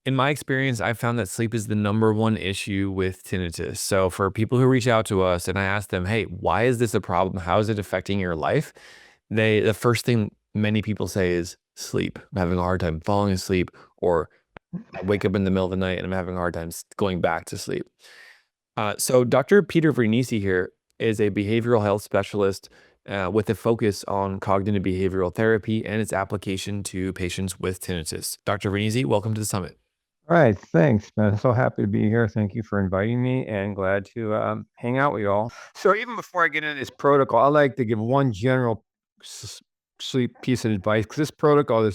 In my experience, I found that sleep is the number one issue with tinnitus. So for people who reach out to us and I ask them, "Hey, why is this a problem? How is it affecting your life?" The first thing many people say is sleep. I'm having a hard time falling asleep, or I wake up in the middle of the night and I'm having a hard time going back to sleep. So Dr. Peter Vernisi here is a behavioral health specialist with a focus on cognitive behavioral therapy and its application to patients with tinnitus. Dr. Vernisi, welcome to the summit. All right, thanks, man. So happy to be here. Thank you for inviting me and glad to hang out with you all. So, even before I get into this protocol, I like to give one general s- sleep piece of advice because this protocol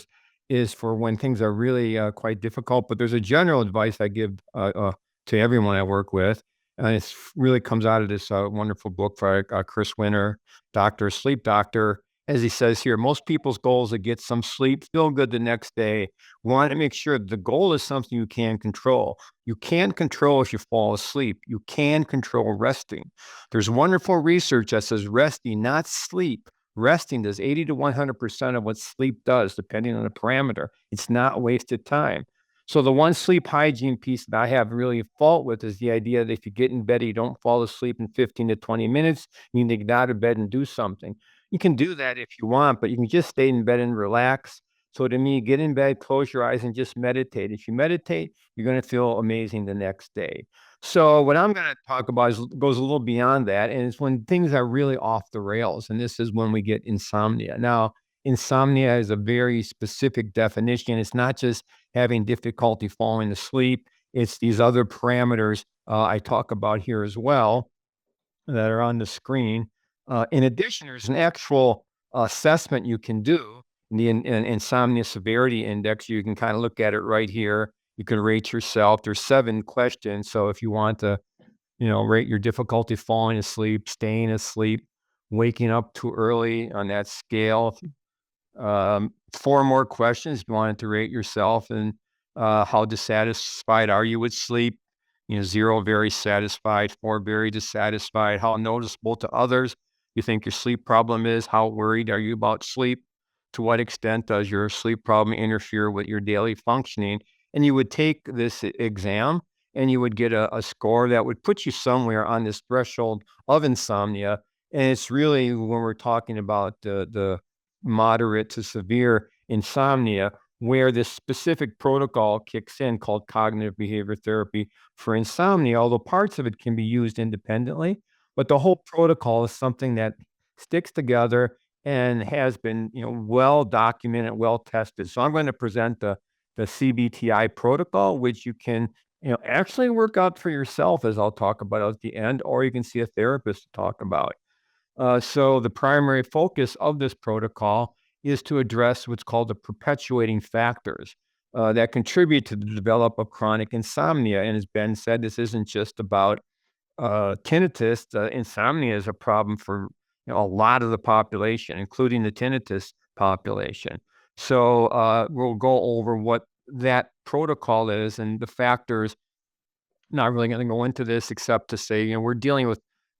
is for when things are really quite difficult. But there's a general advice I give to everyone I work with, and it really comes out of this wonderful book by Chris Winter, Doctor, Sleep Doctor. As he says here, most people's goal is to get some sleep, feel good the next day. Want to make sure the goal is something you can control. You can't control if you fall asleep. You can control resting. There's wonderful research that says resting, not sleep. Resting does 80 to 100% of what sleep does, depending on the parameter. It's not wasted time. So, the one sleep hygiene piece that I have really fault with is the idea that if you get in bed, you don't fall asleep in 15 to 20 minutes, you need to get out of bed and do something. You can do that if you want, but you can just stay in bed and relax. So to me, get in bed, close your eyes, and just meditate. If you meditate, you're going to feel amazing the next day. So what I'm going to talk about goes a little beyond that, and it's when things are really off the rails, and this is when we get insomnia. Now, insomnia is a very specific definition. It's not just having difficulty falling asleep; it's these other parameters I talk about here as well that are on the screen. In addition, there's an actual assessment you can do, the insomnia severity index. You can kind of look at it right here. You can rate yourself. There's 7 questions. So if you want to, rate your difficulty falling asleep, staying asleep, waking up too early on that scale. 4 more questions. If you wanted to rate yourself and how dissatisfied are you with sleep? 0, very satisfied, 4, very dissatisfied. How noticeable to others you think your sleep problem is? How worried are you about sleep? To what extent does your sleep problem interfere with your daily functioning? And you would take this exam and you would get a score that would put you somewhere on this threshold of insomnia. And it's really when we're talking about the moderate to severe insomnia, where this specific protocol kicks in called cognitive behavior therapy for insomnia, although parts of it can be used independently. But the whole protocol is something that sticks together and has been, well documented, well tested. So I'm going to present the CBTI protocol, which you can, actually work out for yourself, as I'll talk about at the end, or you can see a therapist to talk about. So the primary focus of this protocol is to address what's called the perpetuating factors that contribute to the develop of chronic insomnia. And as Ben said, this isn't just about tinnitus. Insomnia is a problem for a lot of the population, including the tinnitus population. So we'll go over what that protocol is and the factors. Not really going to go into this except to say, we're dealing with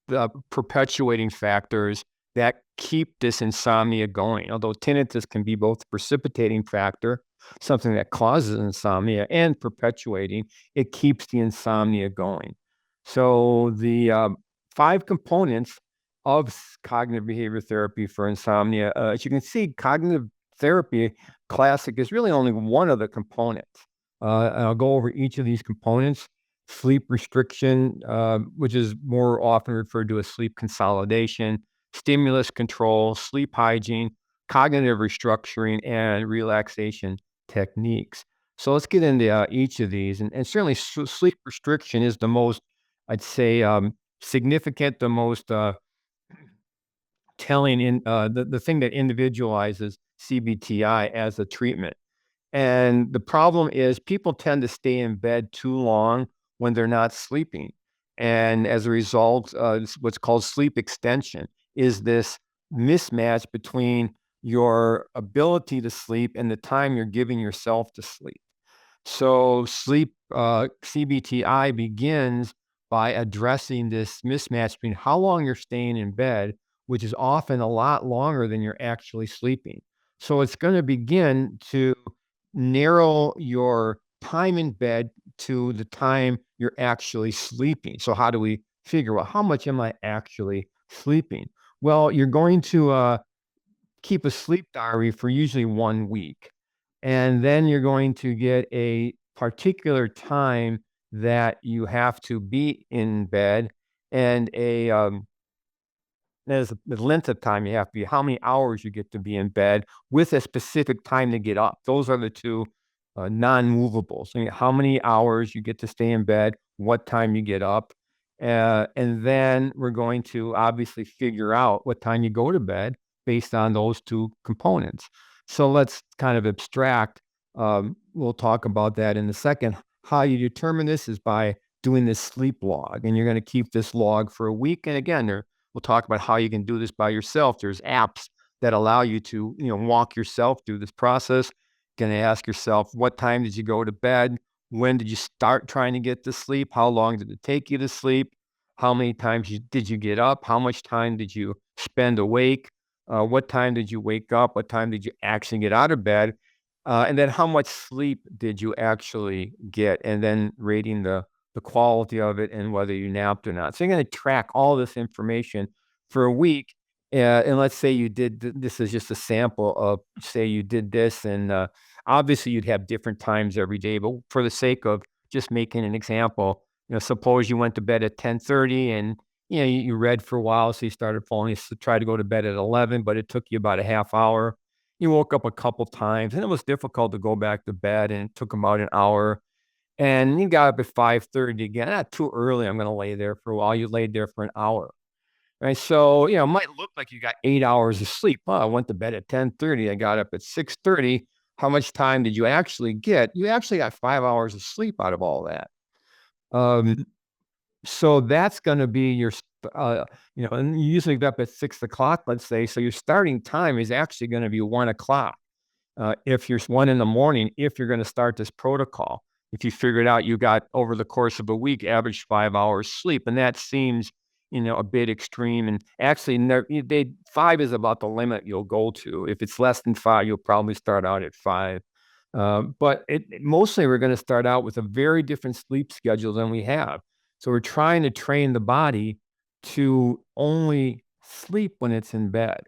the perpetuating factors that keep this insomnia going. Although tinnitus can be both a precipitating factor, something that causes insomnia, and perpetuating, it keeps the insomnia going. So the 5 components of cognitive behavior therapy for insomnia, as you can see, cognitive therapy classic is really only one of the components. And I'll go over each of these components. Sleep restriction, which is more often referred to as sleep consolidation, stimulus control, sleep hygiene, cognitive restructuring, and relaxation techniques. So let's get into each of these. And certainly, sleep restriction is the most, I'd say, significant, the most telling in the thing that individualizes CBTI as a treatment. And the problem is people tend to stay in bed too long when they're not sleeping. And as a result, it's what's called sleep extension is this mismatch between your ability to sleep and the time you're giving yourself to sleep. So sleep CBTI begins by addressing this mismatch between how long you're staying in bed, which is often a lot longer than you're actually sleeping. So it's going to begin to narrow your time in bed to the time you're actually sleeping. So how do we figure out how much am I actually sleeping? Well, you're going to keep a sleep diary for usually 1 week. And then you're going to get a particular time that you have to be in bed and there's the length of time you have to be, how many hours you get to be in bed with a specific time to get up. Those are the two non-movables. I mean, how many hours you get to stay in bed, what time you get up. And then we're going to obviously figure out what time you go to bed based on those two components. So let's kind of abstract. We'll talk about that in a second. How you determine this is by doing this sleep log, and you're going to keep this log for a week. And again, we'll talk about how you can do this by yourself. There's apps that allow you to, walk yourself through this process. Going to ask yourself, what time did you go to bed? When did you start trying to get to sleep? How long did it take you to sleep? How many times did you get up? How much time did you spend awake? What time did you wake up? What time did you actually get out of bed? And then how much sleep did you actually get? And then rating the quality of it and whether you napped or not. So you're going to track all this information for a week. And let's say you did, this is just a sample of, say you did this, and obviously you'd have different times every day, but for the sake of just making an example, suppose you went to bed at 10:30 and, you read for a while. So you started falling, tried to go to bed at 11, but it took you about a half hour. You woke up a couple times and it was difficult to go back to bed and it took about an hour. And you got up at 5:30 again. Not too early. I'm gonna lay there for a while. You laid there for an hour, right? So, it might look like you got 8 hours of sleep. "Oh, I went to bed at 10:30. I got up at 6:30." How much time did you actually get? You actually got 5 hours of sleep out of all that. Um, so that's gonna be and you usually get up at 6 o'clock, let's say, so your starting time is actually gonna be 1 o'clock. If you're 1 in the morning, if you're gonna start this protocol. If you figured out you got, over the course of a week, average 5 hours sleep, and that seems, a bit extreme, and actually, 5 is about the limit you'll go to. If it's less than 5, you'll probably start out at 5. But mostly we're gonna start out with a very different sleep schedule than we have. So we're trying to train the body to only sleep when it's in bed.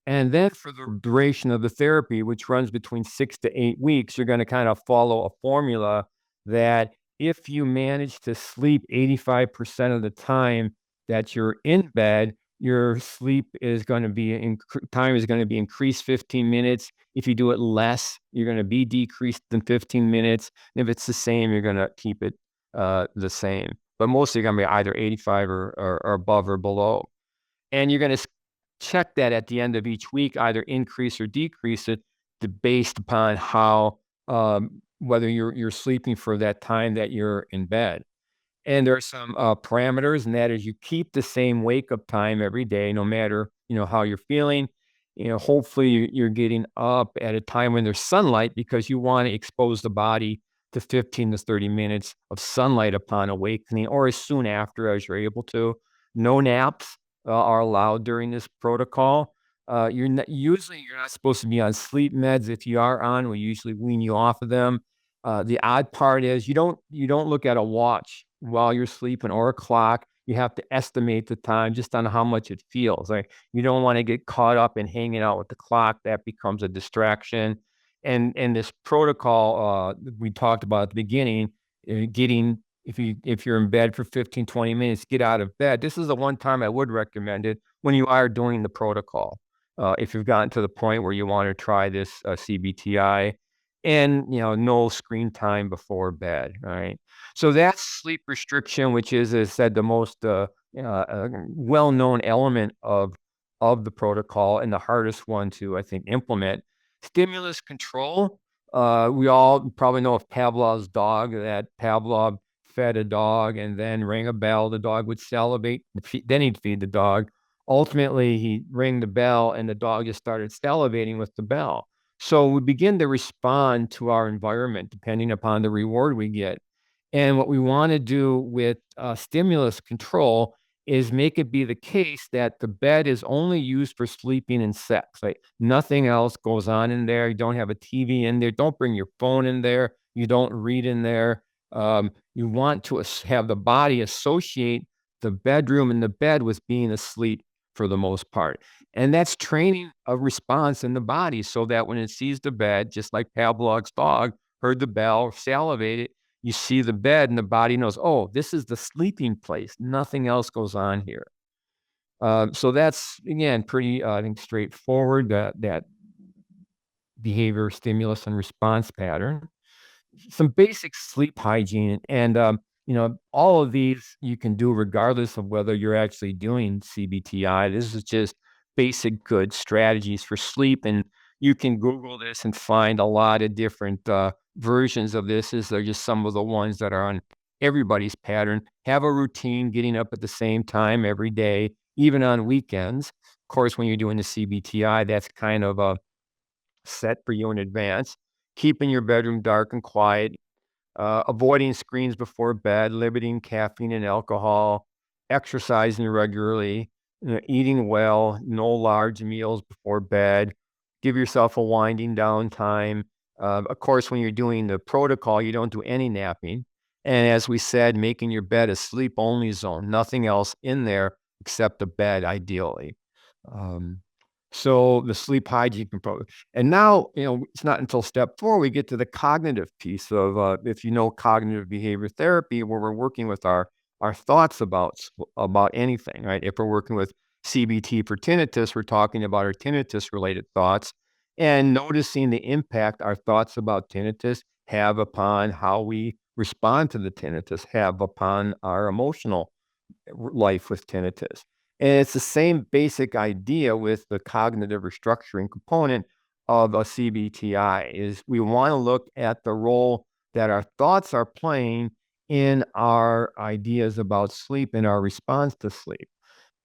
And then for the duration of the therapy, which runs between 6 to 8 weeks, you're gonna kind of follow a formula that if you manage to sleep 85% of the time that you're in bed, your sleep is gonna be time is gonna be increased 15 minutes. If you do it less, you're gonna be decreased in 15 minutes. And if it's the same, you're gonna keep it the same. But mostly gonna be either 85 or above or below. And you're gonna check that at the end of each week, either increase or decrease it based upon how, whether you're sleeping for that time that you're in bed. And there are some parameters, and that is you keep the same wake up time every day, no matter, how you're feeling. Hopefully you're getting up at a time when there's sunlight because you want to expose the body to 15 to 30 minutes of sunlight upon awakening or as soon after as you're able to. No naps are allowed during this protocol. You're not supposed to be on sleep meds. If you are on, we usually wean you off of them. The odd part is you don't look at a watch while you're sleeping or a clock. You have to estimate the time just on how much it feels. Like, you don't wanna get caught up in hanging out with the clock. That becomes a distraction. And this protocol, we talked about at the beginning, getting if you're in bed for 15, 20 minutes, get out of bed. This is the one time I would recommend it when you are doing the protocol. If you've gotten to the point where you wanna try this, CBTI, and, no screen time before bed, all right? So that's sleep restriction, which is, as I said, the most, well-known element of the protocol and the hardest one to, I think, implement. Stimulus control, we all probably know of Pavlov's dog, that Pavlov fed a dog and then rang a bell, the dog would salivate, then he'd feed the dog. Ultimately, he rang the bell and the dog just started salivating with the bell. So we begin to respond to our environment depending upon the reward we get. And what we want to do with stimulus control is make it be the case that the bed is only used for sleeping and sex. Like, nothing else goes on in there. You don't have a TV in there. Don't bring your phone in there. You don't read in there. You want to have the body associate the bedroom and the bed with being asleep for the most part. And that's training a response in the body so that when it sees the bed, just like Pavlov's dog heard the bell, salivated, you see the bed and the body knows, oh, this is the sleeping place. Nothing else goes on here. So that's, again, pretty, I think, straightforward, that behavior, stimulus, and response pattern. Some basic sleep hygiene, and all of these you can do regardless of whether you're actually doing CBTI. This is just basic good strategies for sleep, and you can Google this and find a lot of different versions of this. They're just some of the ones that are on everybody's pattern. Have a routine, getting up at the same time every day, even on weekends. Of course, when you're doing the CBTI, that's kind of a set for you in advance. Keeping your bedroom dark and quiet, avoiding screens before bed, limiting caffeine and alcohol, exercising regularly, eating well, no large meals before bed, give yourself a winding down time. Of course, when you're doing the protocol, you don't do any napping. And as we said, making your bed a sleep only zone, nothing else in there except the bed, ideally. Um, so the sleep hygiene component. And now, it's not until step 4 we get to the cognitive piece of, if you know cognitive behavior therapy, where we're working with our thoughts about anything, right? If we're working with CBT for tinnitus, we're talking about our tinnitus-related thoughts and noticing the impact our thoughts about tinnitus have upon how we respond to the tinnitus, have upon our emotional life with tinnitus. And it's the same basic idea with the cognitive restructuring component of a CBTI is we want to look at the role that our thoughts are playing in our ideas about sleep and our response to sleep.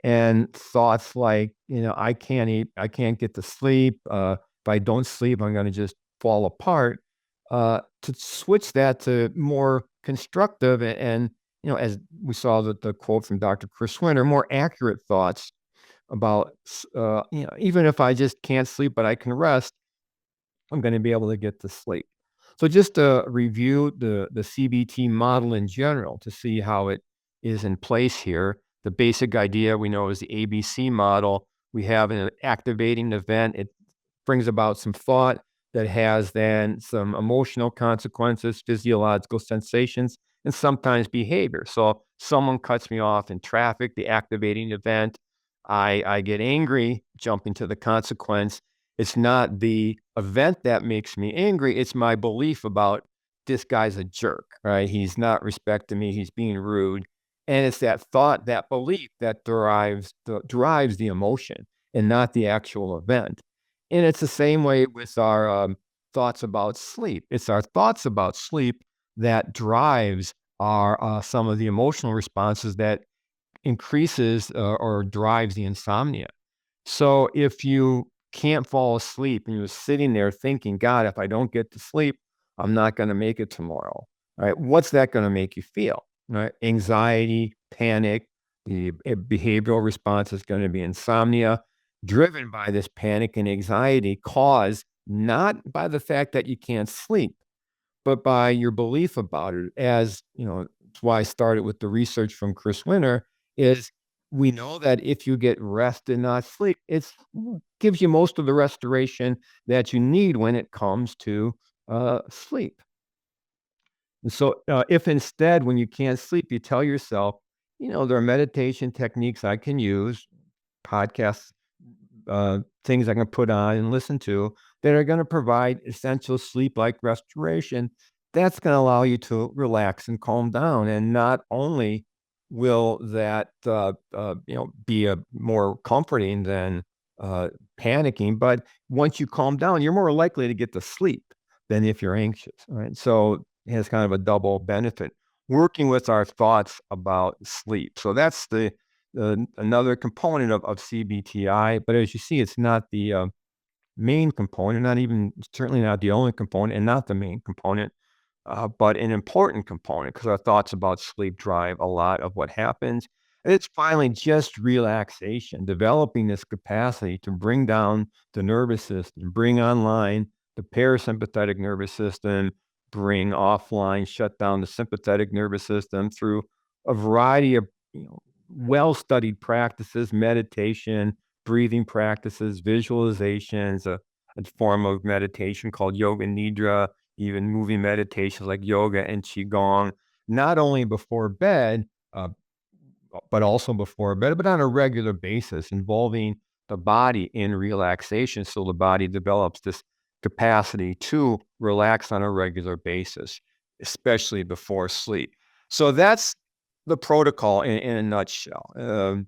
And thoughts like, I can't eat, I can't get to sleep. If I don't sleep, I'm going to just fall apart. To switch that to more constructive and as we saw the quote from Dr. Chris Winter, more accurate thoughts about, even if I just can't sleep, but I can rest, I'm going to be able to get to sleep. So just to review the CBT model in general to see how it is in place here. The basic idea we know is the ABC model. We have an activating event. It brings about some thought that has then some emotional consequences, physiological sensations, and sometimes behavior. So someone cuts me off in traffic, the activating event. I get angry, jumping to the consequence. It's not the event that makes me angry, it's my belief about this guy's a jerk, right? He's not respecting me, he's being rude. And it's that thought, that belief that drives the emotion and not the actual event. And it's the same way with our thoughts about sleep. It's our thoughts about sleep that drives our some of the emotional responses that increases or drives the insomnia. So if you can't fall asleep and you're sitting there thinking, God, if I don't get to sleep, I'm not going to make it tomorrow. All right. What's that going to make you feel? Right. Anxiety, panic, the behavioral response is going to be insomnia, driven by this panic and anxiety caused not by the fact that you can't sleep, but by your belief about it. As it's why I started with the research from Chris Winter is we know that if you get rest and not sleep, it gives you most of the restoration that you need when it comes to sleep. And so, if instead, when you can't sleep, you tell yourself, there are meditation techniques I can use, podcasts, things I can put on and listen to that are going to provide essential sleep like restoration. That's going to allow you to relax and calm down. And not only will that be a more comforting than panicking, but once you calm down, you're more likely to get to sleep than if you're anxious. Right. So it has kind of a double benefit working with our thoughts about sleep. So that's another component of CBTI, but as you see, it's not the main component, not even certainly not the only component, and not the main component, but an important component because our thoughts about sleep drive a lot of what happens. And it's finally just relaxation, developing this capacity to bring down the nervous system, bring online the parasympathetic nervous system, bring offline, shut down the sympathetic nervous system through a variety of well-studied practices, meditation, breathing practices, visualizations, a form of meditation called yoga nidra, even moving meditations like yoga and qigong, not only before bed, uh, but also before bed, but on a regular basis, involving the body in relaxation. So the body develops this capacity to relax on a regular basis, especially before sleep. So that's the protocol in a nutshell.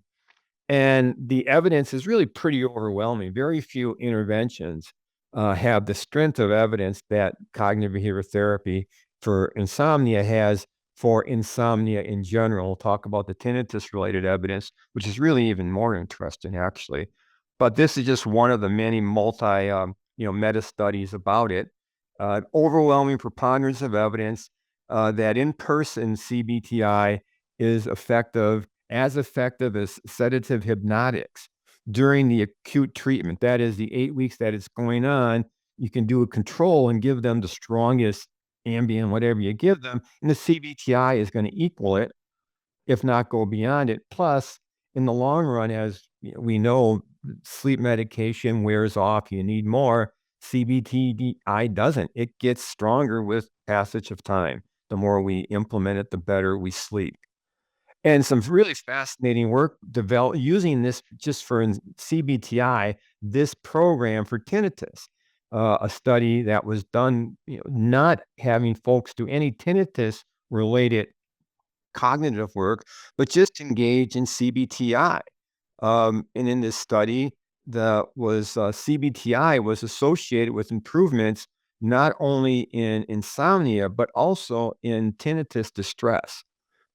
And the evidence is really pretty overwhelming. Very few interventions have the strength of evidence that cognitive behavior therapy for insomnia has for insomnia in general. We'll talk about the tinnitus related evidence, which is really even more interesting, actually. But this is just one of the many meta studies about it. Overwhelming preponderance of evidence that in-person CBTI is as effective as sedative hypnotics during the acute treatment. That is the 8 weeks that it's going on. You can do a control and give them the strongest Ambien, whatever you give them, and the CBTI is going to equal it, if not go beyond it. Plus, in the long run, as we know, sleep medication wears off. You need more. CBTI doesn't. It gets stronger with passage of time. The more we implement it, the better we sleep. And some really fascinating work developed using this just for CBTI, this program for tinnitus. A study that was done, not having folks do any tinnitus related cognitive work, but just engage in CBTI. And in this study, CBTI was associated with improvements not only in insomnia, but also in tinnitus distress.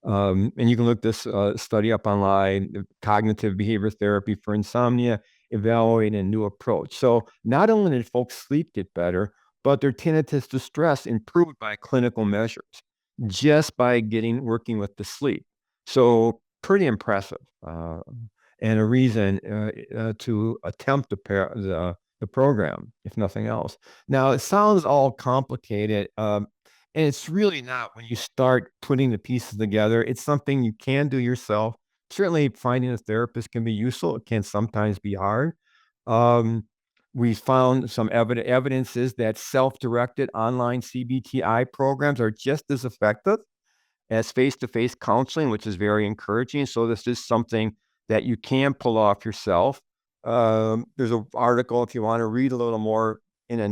And you can look this study up online, cognitive behavior therapy for insomnia, evaluating a new approach. So not only did folks sleep get better, but their tinnitus distress improved by clinical measures just by working with the sleep. So pretty impressive, and a reason to attempt the program, if nothing else. Now, it sounds all complicated. And it's really not when you start putting the pieces together. It's something you can do yourself. Certainly, finding a therapist can be useful. It can sometimes be hard. Um, we found some evidences that self-directed online CBTI programs are just as effective as face-to-face counseling, which is very encouraging. So this is something that you can pull off yourself. There's an article if you want to read a little more in a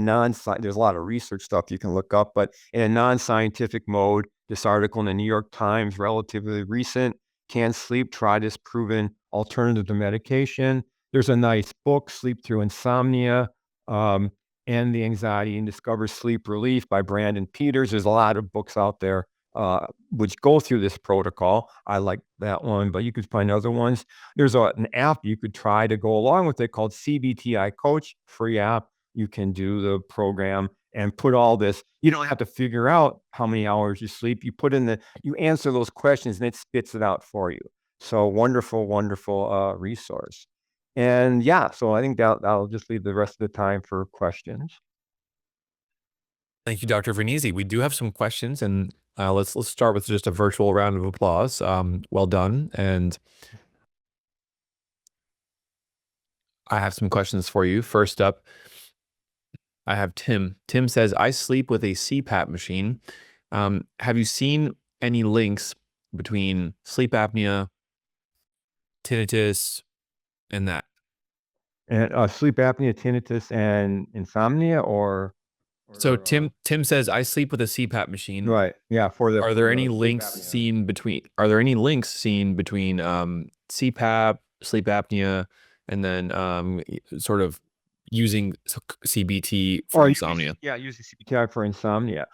there's a lot of research stuff you can look up, but in a non-scientific mode, this article in the New York Times, relatively recent, Can Sleep Try This Proven Alternative to Medication? There's a nice book, Sleep Through Insomnia, End the Anxiety and Discover Sleep Relief by Brandon Peters. There's a lot of books out there which go through this protocol. I like that one, but you could find other ones. There's an app you could try to go along with it called CBTI Coach, free app. You can do the program and put all this. You don't have to figure out how many hours you sleep. You answer those questions and it spits it out for you. So wonderful, wonderful resource. And yeah, so I think that'll just leave the rest of the time for questions. Thank you, Dr. Vernizzi. We do have some questions, and let's start with just a virtual round of applause. Well done. And I have some questions for you. First up, I have Tim. Tim says, I sleep with a CPAP machine. Have you seen any links between sleep apnea, tinnitus, and that? And sleep apnea, tinnitus, and insomnia, So or Tim says, I sleep with a CPAP machine. right, yeah, Are there any sleep links apnea. seen between CPAP, sleep apnea, and then sort of using CBT for Or insomnia? using CPTI for insomnia.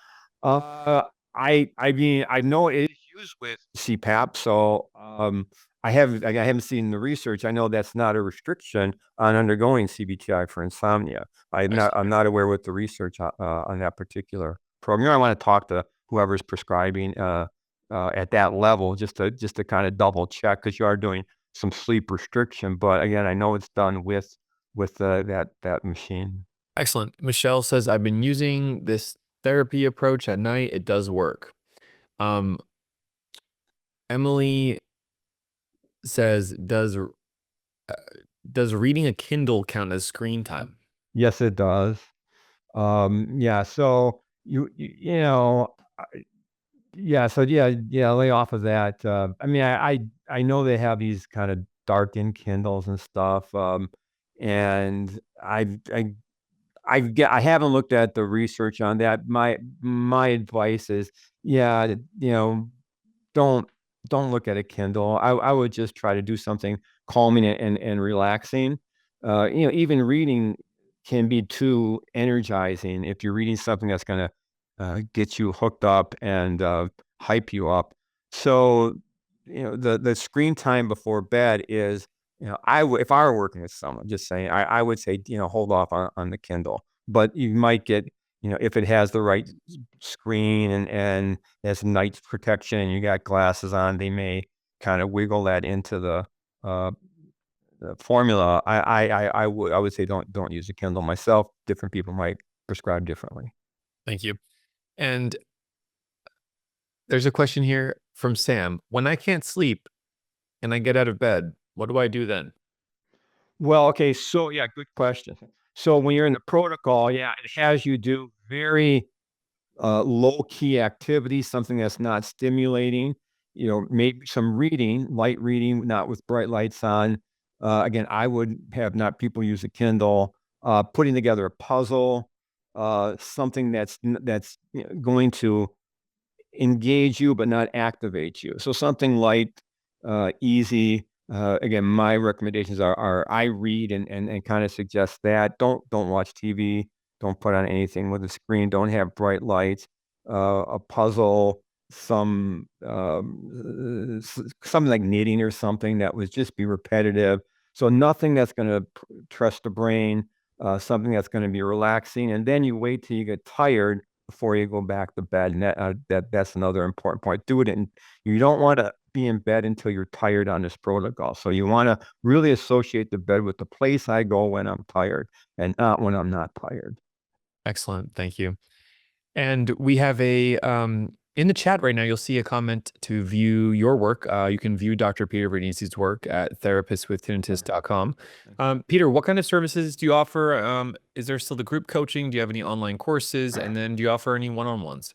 Uh, I mean, I know it is used with CPAP, so I haven't seen the research. I know that's not a restriction on undergoing CBTI for insomnia. I see. I'm not aware with the research on that particular program. I want to talk to whoever's prescribing at that level just to kind of double check because you are doing some sleep restriction. But again, I know it's done with that machine. Excellent. Michelle says, I've been using this therapy approach at night, it does work. Um, Emily says, does reading a Kindle count as screen time? Yes, it does. Yeah, so you know, yeah, so yeah, lay off of that. I mean, I know they have these kind of darkened Kindles and stuff, and I haven't looked at the research on that. My advice is, yeah, don't don't look at a Kindle. I would just try to do something calming and relaxing. Even reading can be too energizing if you're reading something that's gonna get you hooked up and hype you up. So, the screen time before bed is, if I were working with someone, just saying, I would say, hold off on the Kindle. But you might get, if it has the right screen and has night protection and you got glasses on, they may kind of wiggle that into uh, the formula. I would say don't use a Kindle myself. Different people might prescribe differently. Thank you. And there's a question here from Sam. When I can't sleep and I get out of bed, what do I do then? Well, okay, so yeah, good question. So when you're in the protocol, yeah, it has you do very low key activity, something that's not stimulating. Maybe some reading, light reading, not with bright lights on. Again, I would have not people use a Kindle. Putting together a puzzle, something that's going to engage you but not activate you. So something light, easy. Again, my recommendations are I read and kind of suggest that. Don't watch TV. Don't put on anything with a screen. Don't have bright lights. A puzzle, something like knitting or something that would just be repetitive. So nothing that's going to trust the brain. Something that's going to be relaxing, and then you wait till you get tired before you go back to bed. And that's another important point. Do it in You don't want to be in bed until you're tired on this protocol. So you want to really associate the bed with the place I go when I'm tired and not when I'm not tired. Excellent. Thank you. And we have in the chat right now, you'll see a comment to view your work. You can view Dr. Peter Vernice's work at therapistwithtinnitus.com. Peter, what kind of services do you offer? Is there still the group coaching? Do you have any online courses? And then do you offer any one-on-ones?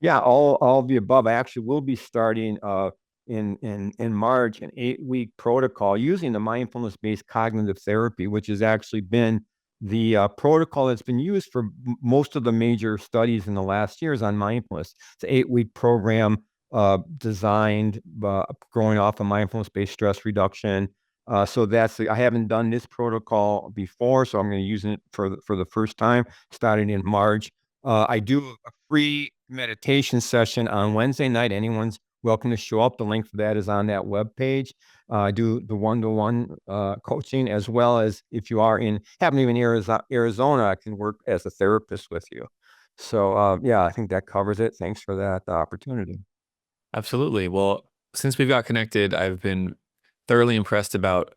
Yeah, all of the above. I actually will be starting in March an 8-week protocol using the mindfulness-based cognitive therapy, which has actually been the protocol that's been used for most of the major studies in the last years on mindfulness. It's an 8-week program designed growing off of mindfulness-based stress reduction. I haven't done this protocol before, so I'm going to use it for the first time, starting in March. I do a free meditation session on Wednesday night. Anyone's welcome to show up. The link for that is on that webpage. I do the one-to-one coaching, as well as if you happen to be in Arizona, I can work as a therapist with you. So yeah, I think that covers it. Thanks for that opportunity. Absolutely. Well, since we've got connected, I've been thoroughly impressed about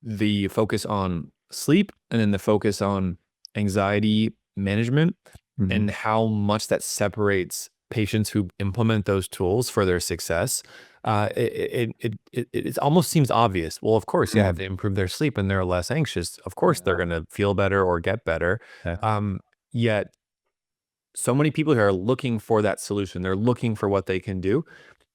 the focus on sleep and then the focus on anxiety management Mhm. and how much that separates patients who implement those tools for their success. It almost seems obvious. Well, of course, yeah, if Mm. they improve their sleep and they're less anxious, of course they're going to feel better or get better. Yeah. Yet, so many people here are looking for that solution. They're looking for what they can do.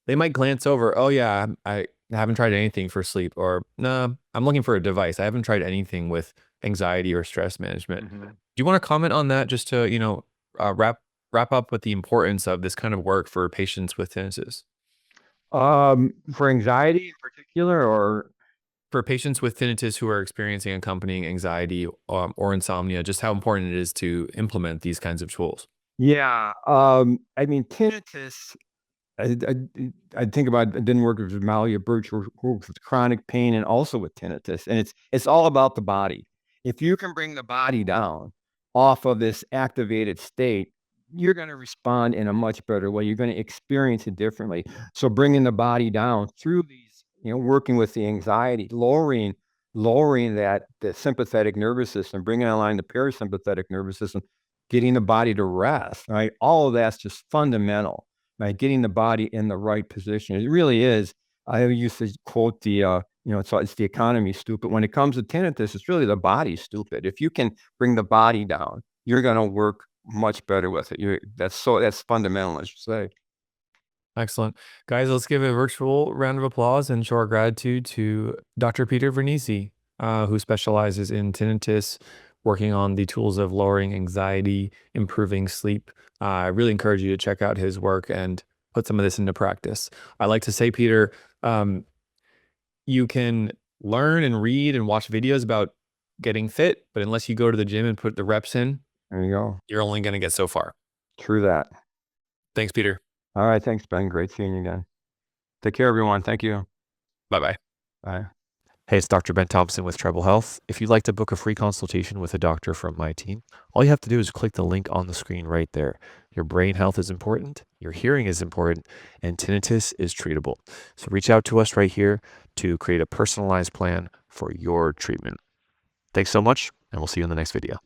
They might glance over, oh yeah, I haven't tried anything for sleep, or no, I'm looking for a device. I haven't tried anything with anxiety or stress management. Mhm. Do you want to comment on that just to, wrap up with the importance of this kind of work for patients with tinnitus? For anxiety in particular, or For patients with tinnitus who are experiencing accompanying anxiety or insomnia, just how important it is to implement these kinds of tools. yeah, I mean, tinnitus. I think about I didn't work with Malia Birch who works with chronic pain and also with tinnitus, and it's all about the body. If you can bring the body down off of this activated state, you're going to respond in a much better way. You're going to experience it differently. So bringing the body down through these, working with the anxiety, lowering that the sympathetic nervous system, bringing online the parasympathetic nervous system. getting the body to rest, right? All of that's just fundamental, right? Getting the body in the right position. It really is. I used to quote it's the economy stupid. When it comes to tinnitus, it's really the body stupid. If you can bring the body down, you're going to work much better with it. That's fundamental, I should say. Excellent. Guys, let's give a virtual round of applause and show our gratitude to Dr. Peter Vernisi, who specializes in tinnitus, working on the tools of lowering anxiety, improving sleep. I really encourage you to check out his work and put some of this into practice. I like to say, Peter, um, you can learn and read and watch videos about getting fit, but unless you go to the gym and put the reps in, There you go. you're only going to get so far. True that. Thanks, Peter. All right. Thanks, Ben. Great seeing you again. Take care, everyone. Thank you. Bye bye. Bye. Hey, it's Dr. Ben Thompson with Treble Health. If you'd like to book a free consultation with a doctor from my team, all you have to do is click the link on the screen right there. Your brain health is important, your hearing is important, and tinnitus is treatable. So reach out to us right here to create a personalized plan for your treatment. Thanks so much, and we'll see you in the next video.